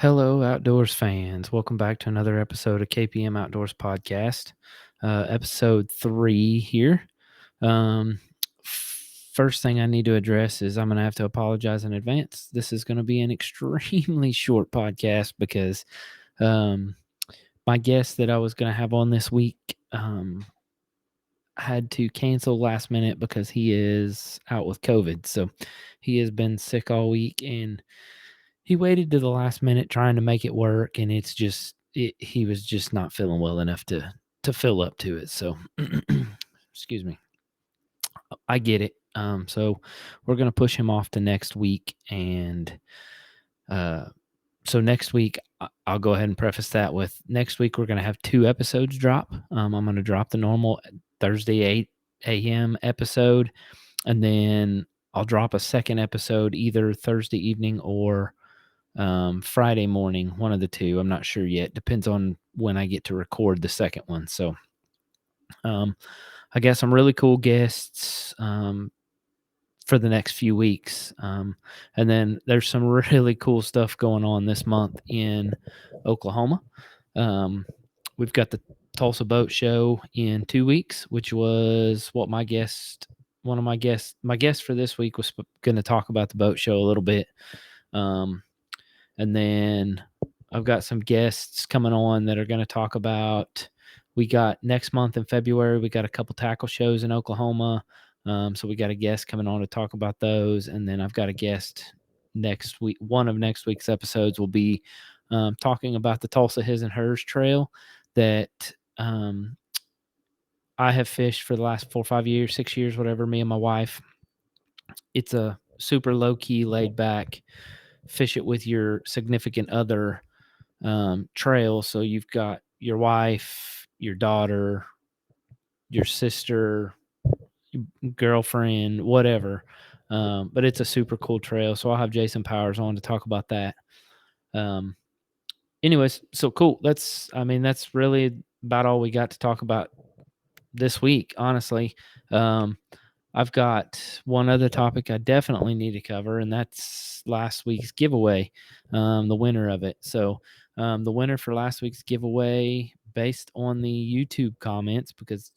Hello, outdoors fans. Welcome back to another episode of KPM Outdoors Podcast, episode 3 here. First thing I need to address is I'm going to have to apologize in advance. This is going to be an extremely short podcast because my guest that I was going to have on this week had to cancel last minute because he is out with COVID. So he has been sick all week and he waited to the last minute trying to make it work, and he was just not feeling well enough to fill up to it. So, excuse me. I get it. So we're gonna push him off to next week, and uh, so next week I'll go ahead and preface that with next week we're gonna have 2 episodes drop. I'm gonna drop the normal Thursday 8 a.m. episode, and then I'll drop a second episode either Thursday evening or Friday morning, one of the two. I'm not sure yet. Depends on when I get to record the second one. So, I got some really cool guests for the next few weeks. And then there's some really cool stuff going on this month in Oklahoma. We've got the Tulsa Boat Show in 2 weeks, which was what my guest for this week was going to talk about the boat show a little bit. And then I've got some guests coming on that are going to talk about. We got next month in February, we got a couple tackle shows in Oklahoma. So we got a guest coming on to talk about those. And then I've got a guest next week. One of next week's episodes will be talking about the Tulsa His and Hers Trail that I have fished for the last 4 or 5 years, 6 years, whatever, me and my wife. It's a super low key, laid back, fish it with your significant other trail. So you've got your wife, your daughter, your sister, girlfriend, whatever. But it's a super cool trail. So I'll have Jason Powers on to talk about that. Anyways, so cool. That's really about all we got to talk about this week, honestly. I've got one other topic I definitely need to cover, and that's last week's giveaway, the winner of it. So the winner for last week's giveaway, based on the YouTube comments, because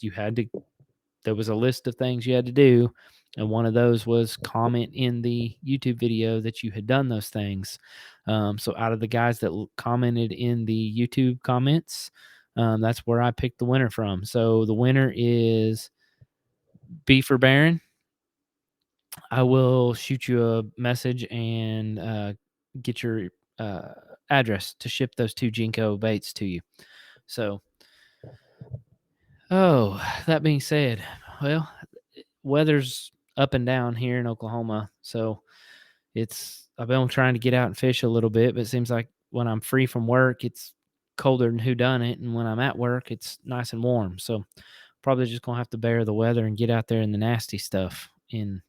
there was a list of things you had to do, and one of those was comment in the YouTube video that you had done those things. So out of the guys that commented in the YouTube comments, that's where I picked the winner from. So the winner is BeefonBaron. I will shoot you a message and get your address to ship those 2 Jenko baits to you. So, that being said, well, weather's up and down here in Oklahoma, so I've been trying to get out and fish a little bit, but it seems like when I'm free from work, it's colder than whodunit, and when I'm at work, it's nice and warm. So, probably just gonna have to bear the weather and get out there in the nasty stuff and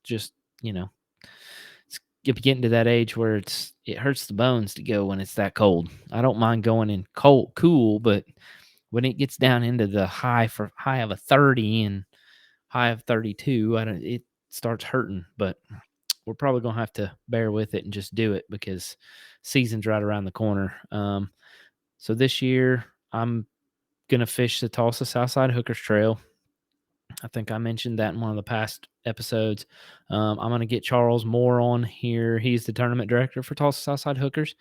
just, it's getting to that age where it hurts the bones to go when it's that cold. I don't mind going in cool, but when it gets down into the high of a 30 and high of 32, it starts hurting. But we're probably gonna have to bear with it and just do it because season's right around the corner. So this year I'm gonna fish the Tulsa Southside Hookers Trail. I think I mentioned that in one of the past episodes. I'm going to get Charles Moore on here. He's the tournament director for Tulsa Southside Hookers.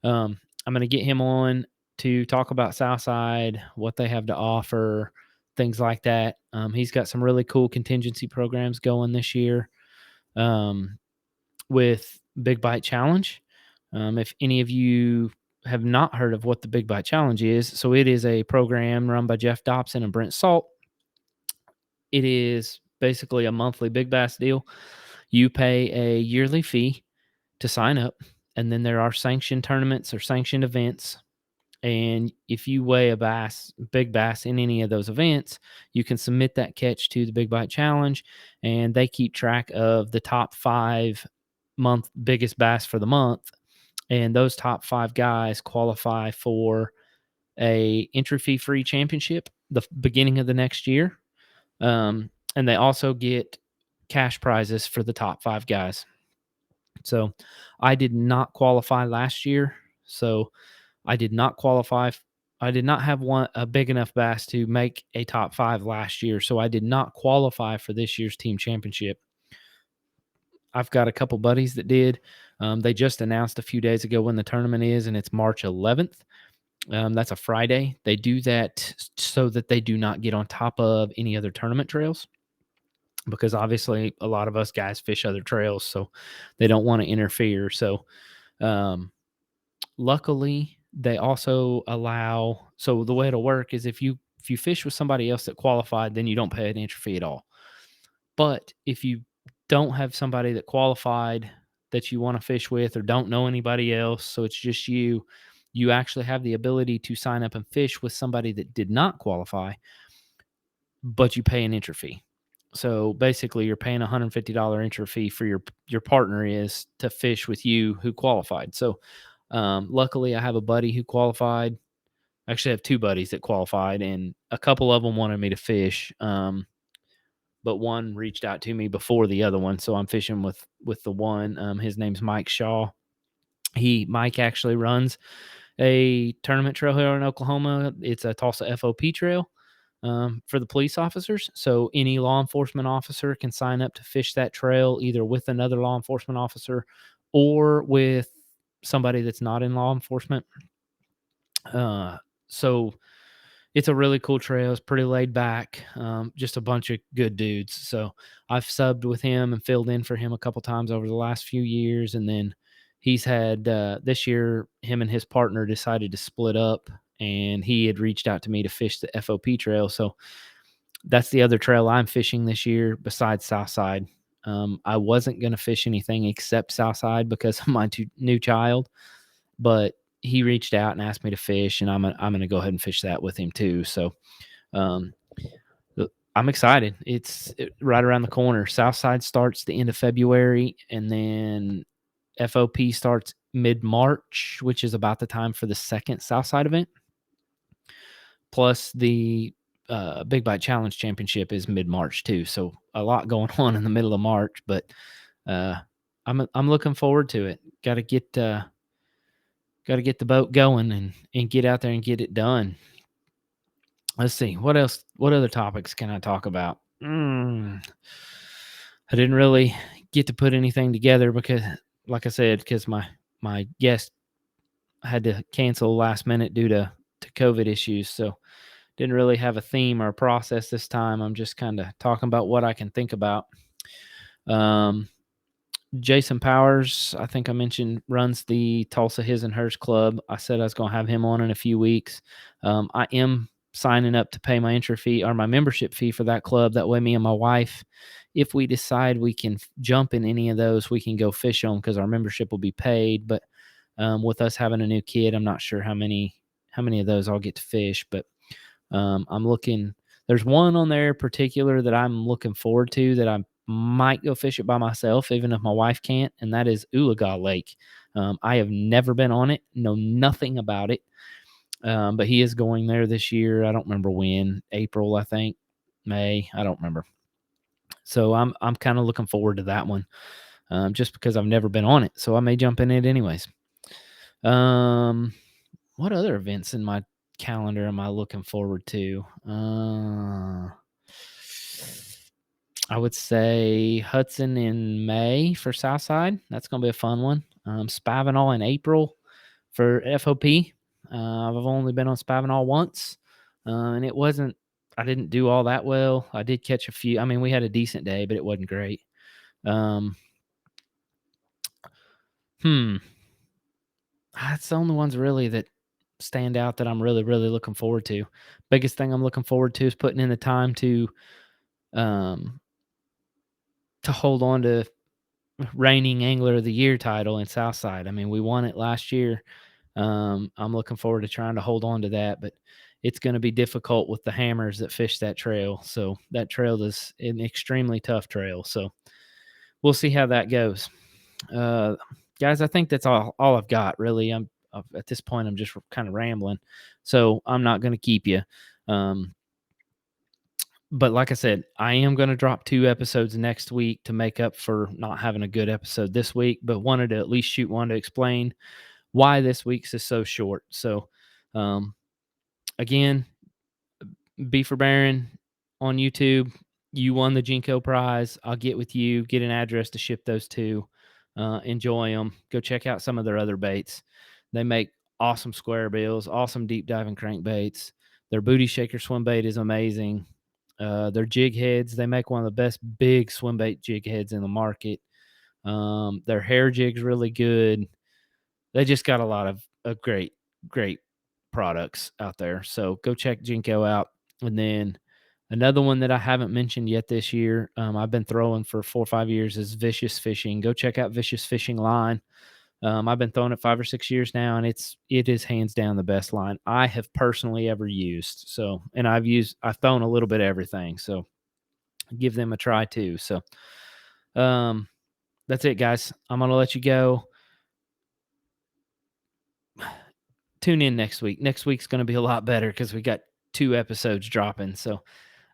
I'm going to get him on to talk about Southside, what they have to offer, things like that. He's got some really cool contingency programs going this year with Big Bite Challenge. If any of you have not heard of what the Big Bite Challenge is, so it is a program run by Jeff Dobson and Brent Salt. It is basically a monthly big bass deal. You pay a yearly fee to sign up, and then there are sanctioned tournaments or sanctioned events. And if you weigh big bass in any of those events, you can submit that catch to the Big Bite Challenge, and they keep track of the top 5 biggest bass for the month. And those top 5 guys qualify for a entry fee free championship the beginning of the next year. And they also get cash prizes for the top 5 guys. So I did not qualify last year. So I did not qualify. I did not have a big enough bass to make a top 5 last year. So I did not qualify for this year's team championship. I've got a couple buddies that did. They just announced a few days ago when the tournament is, and it's March 11th. That's a Friday. They do that so that they do not get on top of any other tournament trails, because obviously a lot of us guys fish other trails, so they don't want to interfere. So um, luckily, they also allow. So the way it'll work is if you fish with somebody else that qualified, then you don't pay an entry fee at all. But if you don't have somebody that qualified that you want to fish with, or don't know anybody else, so it's just you, you actually have the ability to sign up and fish with somebody that did not qualify, but you pay an entry fee. So basically, you're paying $150 entry fee for your partner is to fish with you who qualified. So luckily, I have a buddy who qualified. I actually have two buddies that qualified, and a couple of them wanted me to fish. But one reached out to me before the other one, so I'm fishing with the one. His name's Mike Shaw. Mike actually runs a tournament trail here in Oklahoma. It's a Tulsa FOP trail for the police officers. So any law enforcement officer can sign up to fish that trail either with another law enforcement officer or with somebody that's not in law enforcement. So it's a really cool trail. It's pretty laid back. Just a bunch of good dudes. So I've subbed with him and filled in for him a couple times over the last few years. And then he's had this year, him and his partner decided to split up, and he had reached out to me to fish the FOP trail. So that's the other trail I'm fishing this year besides Southside. I wasn't going to fish anything except Southside because of my new child, but he reached out and asked me to fish, and I'm going to go ahead and fish that with him too. So um, I'm excited. It's right around the corner. Southside starts the end of February, and then FOP starts mid-March, which is about the time for the second Southside event. Plus the Big Bite Challenge Championship is mid-March too. So a lot going on in the middle of March, but I'm looking forward to it. Got to get the boat going and get out there and get it done. Let's see. What else? What other topics can I talk about? I didn't really get to put anything together because, like I said, because my guest had to cancel last minute due to COVID issues. So didn't really have a theme or a process this time. I'm just kind of talking about what I can think about. Jason Powers, I think I mentioned, runs the Tulsa His and Hers Club. I said I was going to have him on in a few weeks. I am signing up to pay my entry fee or my membership fee for that club. That way, me and my wife, if we decide we can jump in any of those, we can go fish on because our membership will be paid. But with us having a new kid, I'm not sure how many of those I'll get to fish. But I'm looking. There's one on there in particular that I'm looking forward to that I might go fish it by myself, even if my wife can't, and that is Oologah Lake. I have never been on it, know nothing about it, but he is going there this year. I don't remember when, April, I think, May, I don't remember. So I'm kind of looking forward to that one, just because I've never been on it. So I may jump in it anyways. What other events in my calendar am I looking forward to? I would say Hudson in May for Southside. That's going to be a fun one. Spavinal in April for FOP. I've only been on Spavinal once, and I didn't do all that well. I did catch a few. I mean, we had a decent day, but it wasn't great. That's the only ones really that stand out that I'm really, really looking forward to. Biggest thing I'm looking forward to is putting in the time to hold on to reigning Angler of the Year title in Southside. I mean, we won it last year. I'm looking forward to trying to hold on to that, but it's going to be difficult with the hammers that fish that trail. So that trail is an extremely tough trail. So we'll see how that goes. Guys, I think that's all I've got, really. At this point, I'm just kind of rambling, so I'm not going to keep you. But like I said, I am going to drop 2 episodes next week to make up for not having a good episode this week, but wanted to at least shoot one to explain why this week's is so short. So, um, again, BeefonBaron on YouTube. You won the Jenko prize. I'll get with you, get an address to ship those to. Enjoy them. Go check out some of their other baits. They make awesome square bills, awesome deep diving crankbaits. Their booty shaker swim bait is amazing. Their jig heads, they make one of the best big swim bait jig heads in the market. Their hair jig's really good. They just got a lot of great products out there. So go check Jenko out. And then another one that I haven't mentioned yet this year, I've been throwing for 4 or 5 years, is Vicious Fishing. Go check out Vicious Fishing line. I've been throwing it 5 or 6 years now, and it is hands down the best line I have personally ever used. So, and I've thrown a little bit of everything. So give them a try too. So, that's it, guys. I'm gonna let you go. Tune in next week. Next week's going to be a lot better because we got 2 episodes dropping. So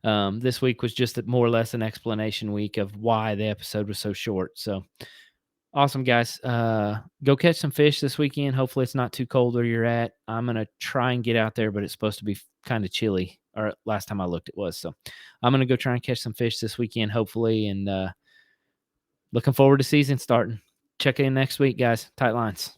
this week was just more or less an explanation week of why the episode was so short. So awesome, guys. Go catch some fish this weekend. Hopefully it's not too cold where you're at. I'm going to try and get out there, but it's supposed to be kind of chilly. Or last time I looked, it was. So I'm going to go try and catch some fish this weekend, hopefully. And looking forward to season starting. Check in next week, guys. Tight lines.